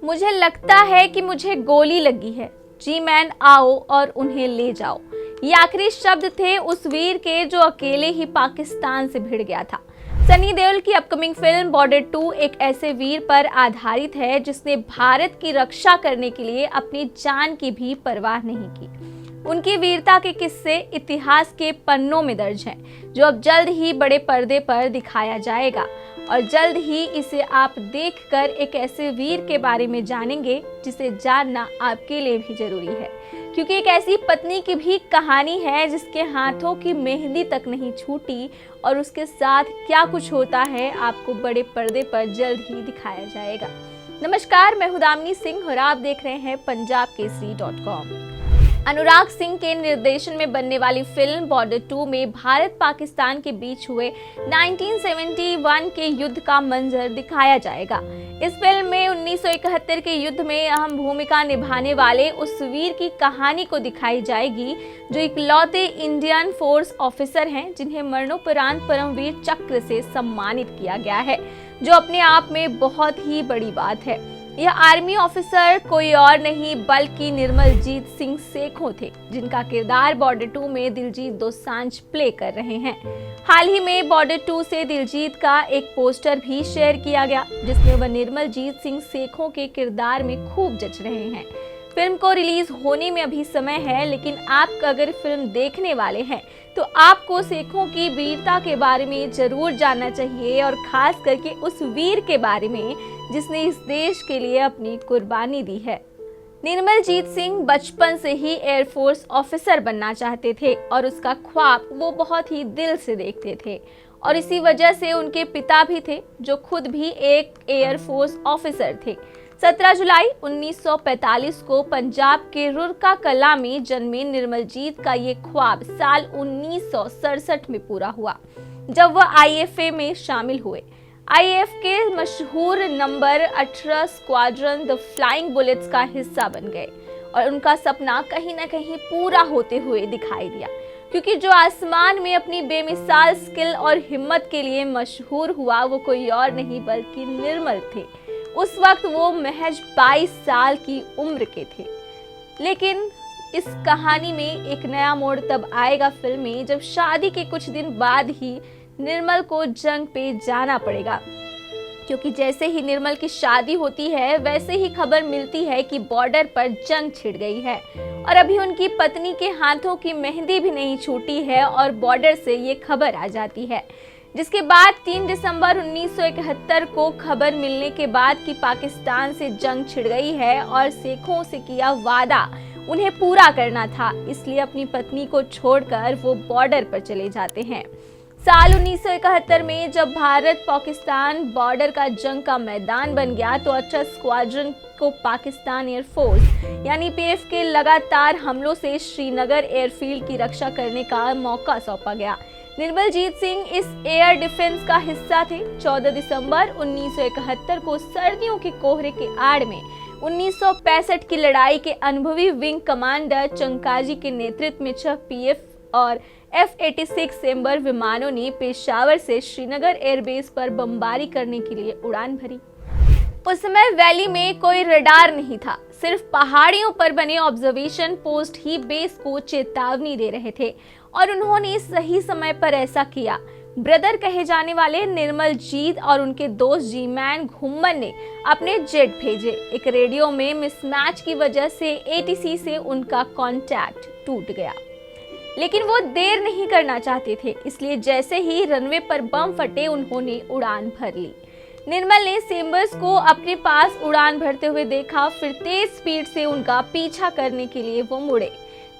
मुझे लगता है कि मुझे गोली लगी है, जी मैन आओ और उन्हें ले जाओ। ये आखिरी शब्द थे उस वीर के जो अकेले ही पाकिस्तान से भिड़ गया था। सनी देओल की अपकमिंग फिल्म बॉर्डर 2 एक ऐसे वीर पर आधारित है जिसने भारत की रक्षा करने के लिए अपनी जान की भी परवाह नहीं की। उनकी वीरता के किस्से इतिहास के पन्नों में दर्ज हैं, जो अब जल्द ही बड़े पर्दे पर दिखाया जाएगा और जल्द ही इसे आप देखकर एक ऐसे वीर के बारे में जानेंगे जिसे जानना आपके लिए भी जरूरी है, क्योंकि एक ऐसी पत्नी की भी कहानी है जिसके हाथों की मेहंदी तक नहीं छूटी और उसके साथ क्या कुछ होता है आपको बड़े पर्दे पर जल्द ही दिखाया जाएगा। नमस्कार, मैं हूं दामिनी सिंह और आप देख रहे हैं punjabkesari.com। अनुराग सिंह के निर्देशन में बनने वाली फिल्म बॉर्डर 2 में भारत पाकिस्तान के बीच हुए 1971 के युद्ध का मंजर दिखाया जाएगा। इस फिल्म में 1971 के युद्ध में अहम भूमिका निभाने वाले उस वीर की कहानी को दिखाई जाएगी जो इकलौते इंडियन फोर्स ऑफिसर हैं जिन्हें मरणोपरांत परमवीर चक्र से सम्मानित किया गया है, जो अपने आप में बहुत ही बड़ी बात है। यह आर्मी ऑफिसर कोई और नहीं बल्कि निर्मलजीत सिंह सेखों थे, जिनका किरदार बॉर्डर 2 में दिलजीत दोसांझ प्ले कर रहे हैं। हाल ही में बॉर्डर 2 से दिलजीत का एक पोस्टर भी शेयर किया गया जिसमें वह निर्मलजीत सिंह सेखों के किरदार में खूब जच रहे हैं। फिल्म को रिलीज होने में अभी समय है, लेकिन आप अगर फिल्म देखने वाले हैं तो आपको सेखों की वीरता के बारे में जरूर जानना चाहिए और खास करके उस वीर के बारे में जिसने इस देश के लिए अपनी कुर्बानी दी है। निर्मलजीत सिंह बचपन से ही एयरफोर्स ऑफिसर बनना चाहते थे और उसका ख्वाब वो बहुत ही दिल से देखते थे और इसी वजह से उनके पिता भी थे जो खुद भी एक एयरफोर्स ऑफिसर थे। 17 जुलाई 1945 को पंजाब के रुरका कला में जन्मे निर्मलजीत का ये ख्वाब साल 1967 में पूरा हुआ, जब वह आईएफए में शामिल हुए। आईएफ के मशहूर number 18 squadron the flying bullets का हिस्सा बन गए और उनका सपना कहीं ना कहीं पूरा होते हुए दिखाई दिया, क्योंकि जो आसमान में अपनी बेमिसाल स्किल और हिम्मत के लिए मशहूर हुआ वो कोई और नहीं बल्कि निर्मल थे। उस वक्त वो महज 22 साल की उम्र के थे। लेकिन इस कहानी में एक नया मोड़ तब आएगा फिल्म में, जब शादी के कुछ दिन बाद ही निर्मल को जंग पे जाना पड़ेगा, क्योंकि जैसे ही निर्मल की शादी होती है वैसे ही खबर मिलती है कि बॉर्डर पर जंग छिड़ गई है और अभी उनकी पत्नी के हाथों की मेहंदी भी नहीं छूटी है और बॉर्डर से ये खबर आ जाती है। जिसके बाद 3 दिसंबर 1971 को खबर मिलने के बाद कि पाकिस्तान से जंग छिड़ गई है और सेखों से किया वादा उन्हें पूरा करना था, इसलिए अपनी पत्नी को छोड़कर वो बॉर्डर पर चले जाते हैं। साल 1971 में जब भारत पाकिस्तान बॉर्डर का जंग का मैदान बन गया तो 18 स्क्वाड्रन को पाकिस्तान एयरफोर्स यानी पीएफ के लगातार हमलों से श्रीनगर एयरफील्ड की रक्षा करने का मौका सौंपा गया। निर्मलजीत सिंह इस एयर डिफेंस का हिस्सा थे। 14 दिसंबर 1971 को सर्दियों के कोहरे के आड़ में 1965 की लड़ाई के अनुभवी विंग कमांडर चंकाजी के नेतृत्व में 6 पीएफ और F-86 सेम्बर विमानों ने पेशावर से श्रीनगर एयरबेस पर बमबारी करने के लिए उड़ान भरी। उस समय वैली में कोई रडार नहीं था, सिर्फ पहाड़ियों पर बने ऑब्जर्वेशन पोस्ट ही बेस को चेतावनी दे रहे थे और उन्होंने सही समय पर ऐसा किया। ब्रदर कहे जाने वाले निर्मलजीत और उनके दोस्त जी मैन घुम्मन ने अपने जेट भेजे। एक रेडियो में मिसमैच की वजह से ATC से उनका कांटेक्ट टूट गया, लेकिन वो देर नहीं करना चाहते थे, इसलिए जैसे ही रनवे पर बम फटे उन्होंने उड़ान भर ली। निर्मल ने सेम्बर्स को अपने पास उड़ान भरते हुए देखा, फिर तेज स्पीड से उनका पीछा करने के लिए वो मुड़े।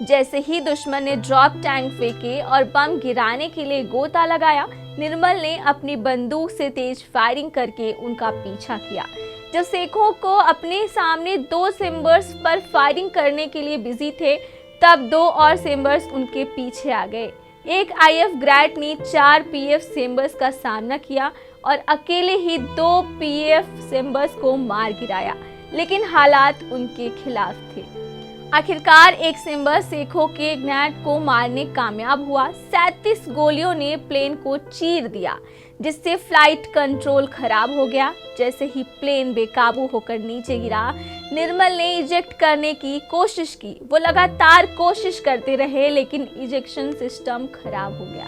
जैसे ही दुश्मन ने ड्रॉप टैंक फेंके और बम गिराने के लिए गोता लगाया, निर्मल ने अपनी बंदूक से तेज फायरिंग करके उनका पीछा किया। जब सेखों को अपने सामने 2 सेम्बर्स पर फायरिंग करने के लिए बिजी थे, तब 2 और सेम्बर्स उनके पीछे आ गए। एक आईएफ ग्रैट ने 4 पीएफ सेम्बर्स का सामना किया और अकेले ही 2 पीएफ सेम्बर्स को मार गिराया, लेकिन हालात उनके खिलाफ थे। आखिरकार एक सेम्बर सेखों के ग्रैट को मारने कामयाब हुआ। 37 गोलियों ने प्लेन को चीर दिया। जिससे फ्लाइट कंट्रोल खराब हो गया। जैसे ही प्लेन बेकाबू होकर नीचे गिरा, निर्मल ने इजेक्ट करने की कोशिश की। वो लगातार कोशिश करते रहे लेकिन इजेक्शन सिस्टम खराब हो गया।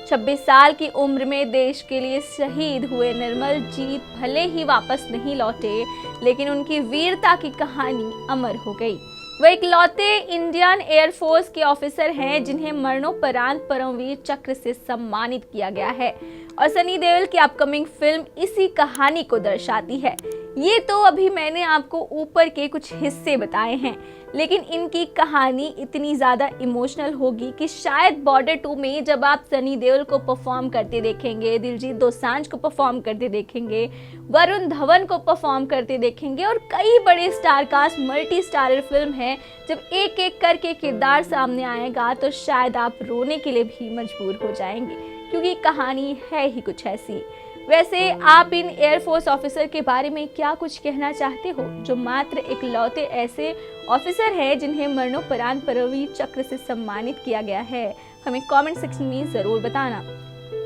26 साल की उम्र में देश के लिए शहीद हुए निर्मल जी भले ही वापस नहीं लौटे, लेकिन उनकी वीरता की कहानी अमर हो गई। वह इकलौते इंडियन एयरफोर्स के ऑफिसर हैं जिन्हें मरणोपरांत परमवीर चक्र से सम्मानित किया गया है और सनी देओल की अपकमिंग फिल्म इसी कहानी को दर्शाती है। ये तो अभी मैंने आपको ऊपर के कुछ हिस्से बताए हैं, लेकिन इनकी कहानी इतनी ज़्यादा इमोशनल होगी कि शायद बॉर्डर 2 में जब आप सनी देओल को परफॉर्म करते देखेंगे, दिलजीत दोसांझ को परफॉर्म करते देखेंगे, वरुण धवन को परफॉर्म करते देखेंगे और कई बड़े star cast multi starrer film है, जब एक एक करके किरदार सामने आएगा तो शायद आप रोने के लिए भी मजबूर हो जाएंगे, क्योंकि कहानी है ही कुछ ऐसी। वैसे आप इन एयरफोर्स ऑफिसर के बारे में क्या कुछ कहना चाहते हो, जो मात्र इकलौते ऐसे ऑफिसर हैं जिन्हें मरणोपरांत परमवीर चक्र से सम्मानित किया गया है? हमें कमेंट सेक्शन में ज़रूर बताना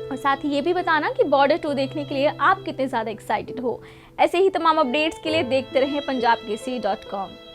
और साथ ही ये भी बताना कि बॉर्डर 2 देखने के लिए आप कितने ज़्यादा एक्साइटेड हो। ऐसे ही तमाम अपडेट्स के लिए देखते रहें punjabkesari.com।